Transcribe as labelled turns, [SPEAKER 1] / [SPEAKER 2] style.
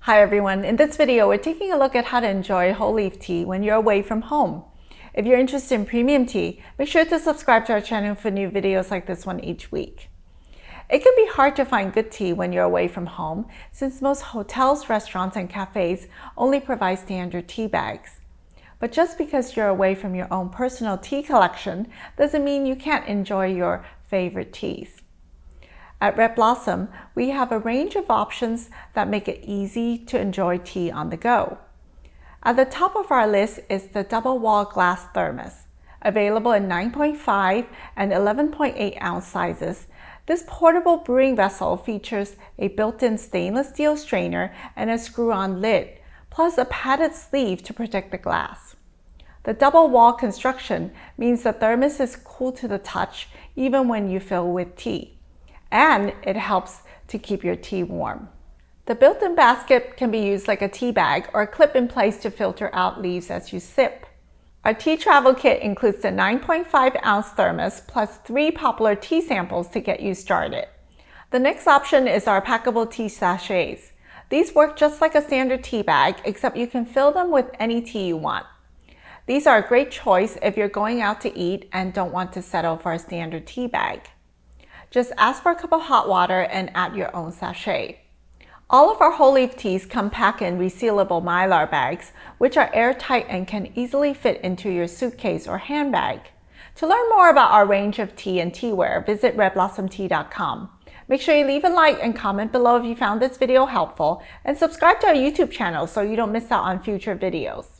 [SPEAKER 1] Hi everyone, in this video we're taking a look at how to enjoy whole leaf tea when you're away from home. If you're interested in premium tea, make sure to subscribe to our channel for new videos like this one each week. It can be hard to find good tea when you're away from home since most hotels, restaurants, and cafes only provide standard tea bags. But just because you're away from your own personal tea collection doesn't mean you can't enjoy your favorite teas. At Red Blossom, we have a range of options that make it easy to enjoy tea on the go. At the top of our list is the double wall glass thermos. Available in 9.5 and 11.8 ounce sizes, this portable brewing vessel features a built-in stainless steel strainer and a screw-on lid, plus a padded sleeve to protect the glass. The double wall construction means the thermos is cool to the touch even when you fill with tea. And it helps to keep your tea warm. The built-in basket can be used like a tea bag or clip in place to filter out leaves as you sip. Our tea travel kit includes the 9.5 ounce thermos plus 3 popular tea samples to get you started. The next option is our packable tea sachets. These work just like a standard tea bag, except you can fill them with any tea you want. These are a great choice if you're going out to eat and don't want to settle for a standard tea bag. Just ask for a cup of hot water and add your own sachet. All of our whole leaf teas come packed in resealable mylar bags, which are airtight and can easily fit into your suitcase or handbag. To learn more about our range of tea and teaware, visit redblossomtea.com. Make sure you leave a like and comment below if you found this video helpful, and subscribe to our YouTube channel so you don't miss out on future videos.